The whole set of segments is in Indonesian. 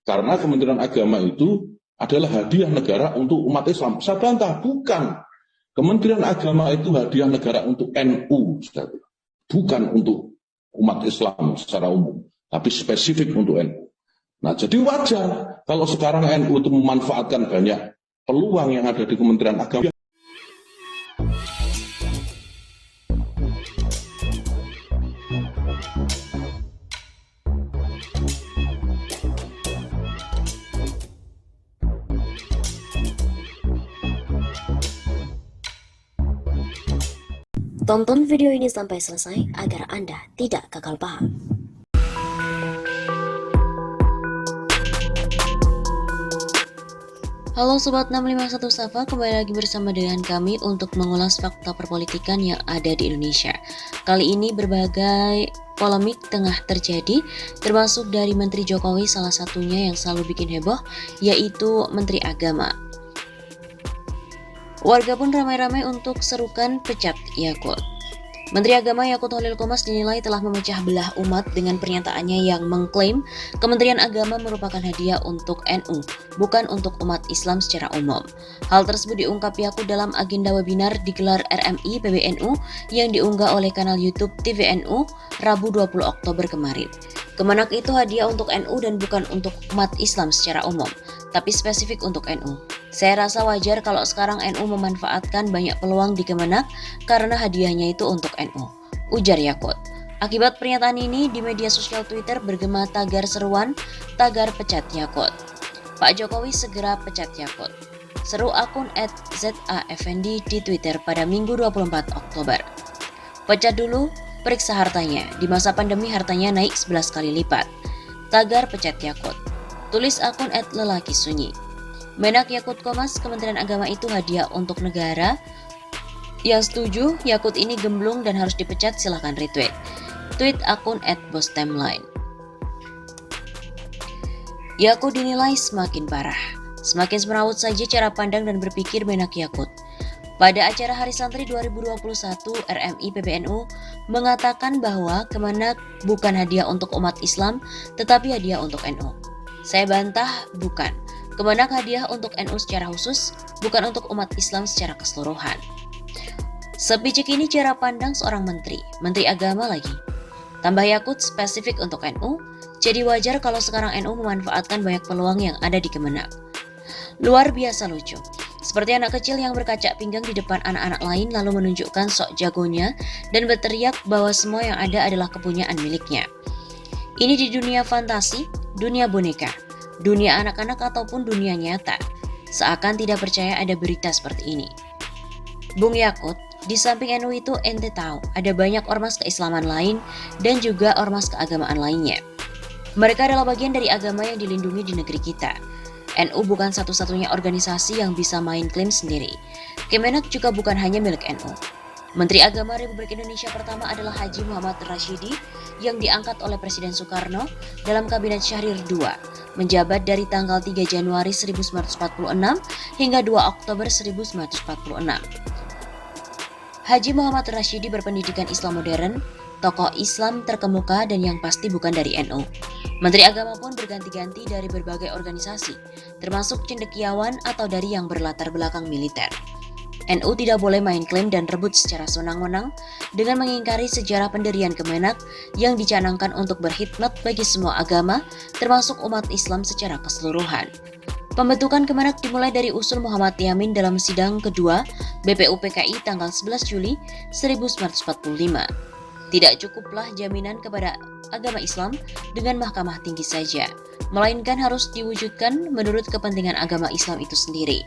Karena Kementerian Agama itu adalah hadiah negara untuk umat Islam. Saya bantah, bukan. Kementerian Agama itu hadiah negara untuk NU, bukan untuk umat Islam secara umum, tapi spesifik untuk NU. Nah, jadi wajar kalau sekarang NU itu memanfaatkan banyak peluang yang ada di Kementerian Agama. Tonton video ini sampai selesai agar Anda tidak gagal paham. Halo Sobat 651 Safa, kembali lagi bersama dengan kami untuk mengulas fakta perpolitikan yang ada di Indonesia. Kali ini berbagai polemik tengah terjadi, termasuk dari Menteri Jokowi, salah satunya yang selalu bikin heboh, yaitu Menteri Agama. Warga pun ramai-ramai untuk serukan pecat Yakult. Menteri Agama Yakult Holil Qomas dinilai telah memecah belah umat dengan pernyataannya yang mengklaim Kementerian Agama merupakan hadiah untuk NU, bukan untuk umat Islam secara umum. Hal tersebut diungkap Yakult dalam agenda webinar digelar RMI PBNU yang diunggah oleh kanal YouTube TVNU Rabu 20 Oktober kemarin. Kemenak itu hadiah untuk NU dan bukan untuk umat Islam secara umum, tapi spesifik untuk NU. Saya rasa wajar kalau sekarang NU memanfaatkan banyak peluang di Kemenak karena hadiahnya itu untuk NU, ujar Yakult. Akibat pernyataan ini, di media sosial Twitter bergema tagar seruan, tagar pecat Yakult. Pak Jokowi segera pecat Yakult. Seru akun @ZAFendi di Twitter pada Minggu 24 Oktober. Pecat dulu, periksa hartanya. Di masa pandemi hartanya naik 11 kali lipat. Tagar pecat Yakult. Tulis akun @lelaki sunyi. Menak Yakult Qomas, Kementerian Agama itu hadiah untuk negara. Yang setuju, Yakult ini gemblung dan harus dipecat, silahkan retweet. Tweet akun @bostimeline. Yakult dinilai semakin parah. Semakin semerawut saja cara pandang dan berpikir Menak Yakult. Pada acara Hari Santri 2021, RMI PBNU mengatakan bahwa Kemenak bukan hadiah untuk umat Islam, tetapi hadiah untuk NU. Saya bantah, bukan. Kemenak hadiah untuk NU secara khusus, bukan untuk umat Islam secara keseluruhan. Sepicik ini cara pandang seorang menteri agama lagi. Tambah Yakult spesifik untuk NU, jadi wajar kalau sekarang NU memanfaatkan banyak peluang yang ada di Kemenak. Luar biasa lucu. Seperti anak kecil yang berkacak pinggang di depan anak-anak lain lalu menunjukkan sok jagonya dan berteriak bahwa semua yang ada adalah kepunyaan miliknya. Ini di dunia fantasi, dunia boneka, dunia anak-anak ataupun dunia nyata. Seakan tidak percaya ada berita seperti ini. Bung Yakult, di samping NU itu ente tahu ada banyak ormas keislaman lain dan juga ormas keagamaan lainnya. Mereka adalah bagian dari agama yang dilindungi di negeri kita. NU bukan satu-satunya organisasi yang bisa main klaim sendiri. Kemenak juga bukan hanya milik NU. Menteri Agama Republik Indonesia pertama adalah Haji Muhammad Rashidi yang diangkat oleh Presiden Soekarno dalam Kabinet Syahrir II, menjabat dari tanggal 3 Januari 1946 hingga 2 Oktober 1946. Haji Muhammad Rashidi berpendidikan Islam modern, tokoh Islam terkemuka dan yang pasti bukan dari NU. Menteri Agama pun berganti-ganti dari berbagai organisasi, termasuk cendekiawan atau dari yang berlatar belakang militer. NU tidak boleh main klaim dan rebut secara senang-senang dengan mengingkari sejarah pendirian Kemenak yang dicanangkan untuk berkhidmat bagi semua agama, termasuk umat Islam secara keseluruhan. Pembentukan Kemenak dimulai dari usul Muhammad Yamin dalam sidang kedua BPUPKI tanggal 11 Juli 1945. Tidak cukuplah jaminan kepada agama Islam dengan mahkamah tinggi saja, melainkan harus diwujudkan menurut kepentingan agama Islam itu sendiri.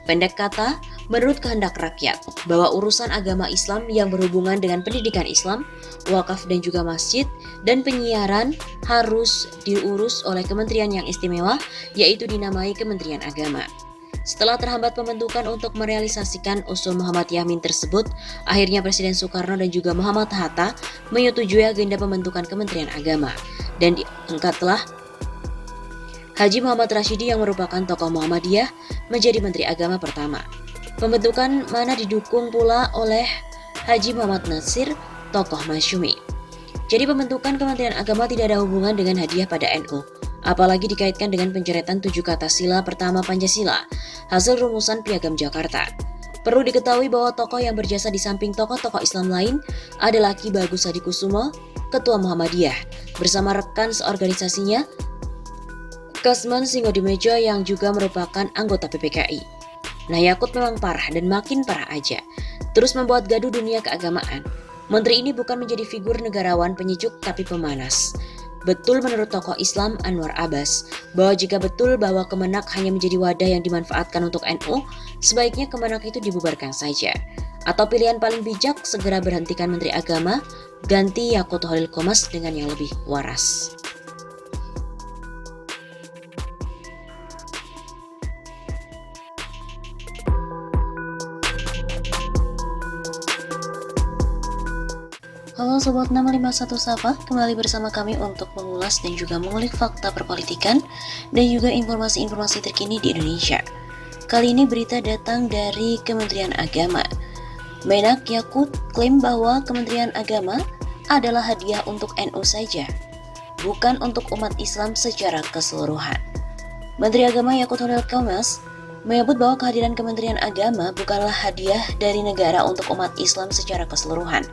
Pendek kata, menurut kehendak rakyat, bahwa urusan agama Islam yang berhubungan dengan pendidikan Islam, wakaf dan juga masjid, dan penyiaran harus diurus oleh kementerian yang istimewa, yaitu dinamai Kementerian Agama. Setelah terhambat pembentukan untuk merealisasikan usul Muhammad Yamin tersebut, akhirnya Presiden Soekarno dan juga Muhammad Hatta menyetujui agenda pembentukan Kementerian Agama, dan diangkatlah Haji Muhammad Rashidi yang merupakan tokoh Muhammadiyah menjadi Menteri Agama pertama. Pembentukan mana didukung pula oleh Haji Muhammad Nasir, tokoh Masyumi. Jadi pembentukan Kementerian Agama tidak ada hubungan dengan hadiah pada NU. apalagi dikaitkan dengan pencoretan 7 kata sila pertama Pancasila, hasil rumusan Piagam Jakarta. Perlu diketahui bahwa tokoh yang berjasa di samping tokoh-tokoh Islam lain adalah Ki Bagus Hadikusumo, Ketua Muhammadiyah, bersama rekan seorganisasinya, Kasman Singodimedjo yang juga merupakan anggota PPKI. Nah, Yakut memang parah dan makin parah aja, terus membuat gaduh dunia keagamaan. Menteri ini bukan menjadi figur negarawan penyejuk tapi pemanas. Betul menurut tokoh Islam Anwar Abbas, bahwa jika betul bahwa Kemenak hanya menjadi wadah yang dimanfaatkan untuk NU, sebaiknya Kemenak itu dibubarkan saja. Atau pilihan paling bijak, segera berhentikan Menteri Agama, ganti Yakut Holil Qomas dengan yang lebih waras. Halo Sobat 651 Sapa, kembali bersama kami untuk mengulas dan juga mengulik fakta perpolitikan dan juga informasi-informasi terkini di Indonesia. Kali ini berita datang dari Kementerian Agama. Menak Yakut klaim bahwa Kementerian Agama adalah hadiah untuk NU saja, bukan untuk umat Islam secara keseluruhan. Menteri Agama Yakut Holil Qomas menyebut bahwa kehadiran Kementerian Agama bukanlah hadiah dari negara untuk umat Islam secara keseluruhan.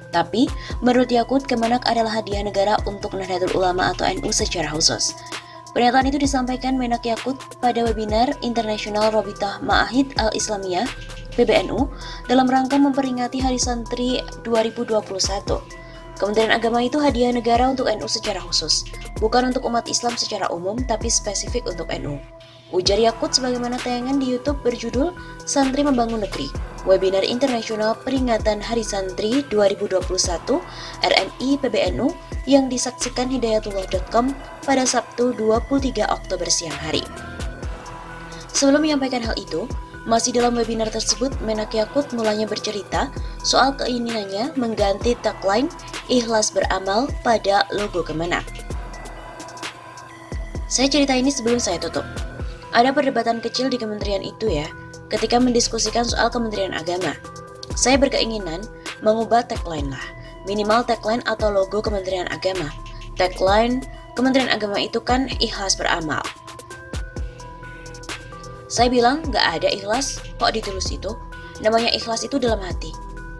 Tapi, menurut Yakut, Kemenak adalah hadiah negara untuk Nahdlatul Ulama atau NU secara khusus. Pernyataan itu disampaikan Menak Yakut pada webinar Internasional Robitah Ma'ahid Al-Islamiyah (PBNU) dalam rangka memperingati Hari Santri 2021. Kementerian Agama itu hadiah negara untuk NU secara khusus, bukan untuk umat Islam secara umum, tapi spesifik untuk NU. Ujar Yakut sebagaimana tayangan di YouTube berjudul Santri Membangun Negeri, webinar internasional peringatan Hari Santri 2021 RMI PBNU yang disaksikan hidayatullah.com pada Sabtu 23 Oktober siang hari. Sebelum menyampaikan hal itu, masih dalam webinar tersebut, Menak Yakut mulanya bercerita soal keinginannya mengganti tagline "Ikhlas beramal" pada logo Kemenak. Saya cerita ini sebelum saya tutup. Ada perdebatan kecil di kementerian itu ya, ketika mendiskusikan soal Kementerian Agama. Saya berkeinginan mengubah tagline lah, minimal tagline atau logo Kementerian Agama. Tagline Kementerian Agama itu kan ikhlas beramal. Saya bilang gak ada ikhlas, kok ditulis itu? Namanya ikhlas itu dalam hati.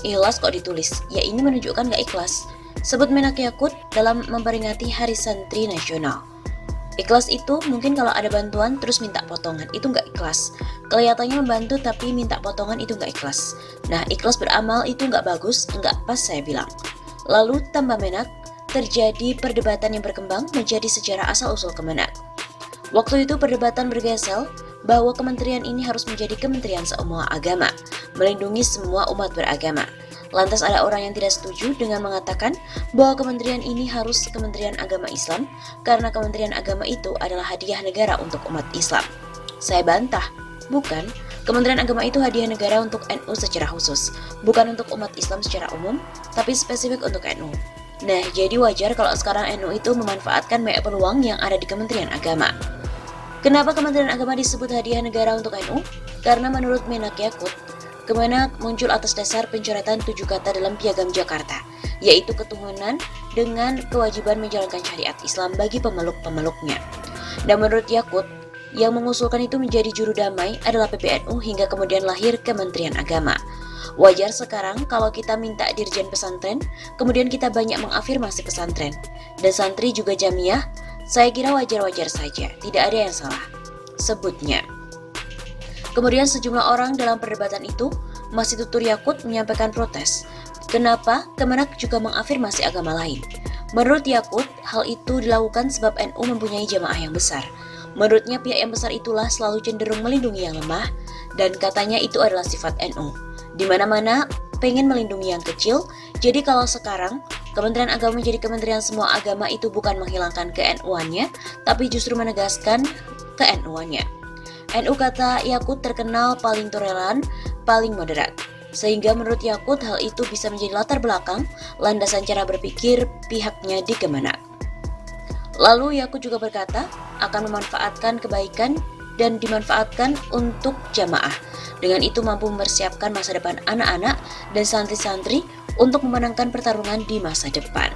Ikhlas kok ditulis? Ya ini menunjukkan gak ikhlas. Sebut Menak Yakut dalam memperingati Hari Santri Nasional. Ikhlas itu mungkin kalau ada bantuan terus minta potongan, itu nggak ikhlas. Kelihatannya membantu tapi minta potongan itu nggak ikhlas. Nah, ikhlas beramal itu nggak bagus, nggak pas saya bilang. Lalu tambah Menak, terjadi perdebatan yang berkembang menjadi sejarah asal-usul Kemenak. Waktu itu perdebatan bergesel bahwa kementerian ini harus menjadi kementerian semua agama, melindungi semua umat beragama. Lantas ada orang yang tidak setuju dengan mengatakan bahwa kementerian ini harus Kementerian Agama Islam karena Kementerian Agama itu adalah hadiah negara untuk umat Islam. Saya bantah, bukan. Kementerian Agama itu hadiah negara untuk NU secara khusus, bukan untuk umat Islam secara umum, tapi spesifik untuk NU. Nah, jadi wajar kalau sekarang NU itu memanfaatkan banyak peluang yang ada di Kementerian Agama. Kenapa Kementerian Agama disebut hadiah negara untuk NU? Karena menurut Menak Yakut, Kemenak muncul atas dasar pencoretan 7 kata dalam Piagam Jakarta, yaitu ketuhanan dengan kewajiban menjalankan syariat Islam bagi pemeluk-pemeluknya. Dan menurut Yakut, yang mengusulkan itu menjadi juru damai adalah PBNU hingga kemudian lahir Kementerian Agama. Wajar sekarang kalau kita minta dirjen pesantren, kemudian kita banyak mengafirmasi pesantren. Dan santri juga jamiah, saya kira wajar-wajar saja, tidak ada yang salah. Sebutnya. Kemudian sejumlah orang dalam perdebatan itu masih tutur Yakut menyampaikan protes. Kenapa Kemenak juga mengafirmasi agama lain? Menurut Yakut, hal itu dilakukan sebab NU mempunyai jamaah yang besar. Menurutnya pihak yang besar itulah selalu cenderung melindungi yang lemah dan katanya itu adalah sifat NU. Di mana-mana pengen melindungi yang kecil, jadi kalau sekarang Kementerian Agama menjadi kementerian semua agama itu bukan menghilangkan ke-NU-annya, tapi justru menegaskan ke-NU-annya. NU kata Yakut terkenal paling toleran, paling moderat. Sehingga menurut Yakut hal itu bisa menjadi latar belakang landasan cara berpikir pihaknya di Kemenak. Lalu Yakut juga berkata akan memanfaatkan kebaikan dan dimanfaatkan untuk jamaah. Dengan itu mampu mempersiapkan masa depan anak-anak dan santri-santri untuk memenangkan pertarungan di masa depan.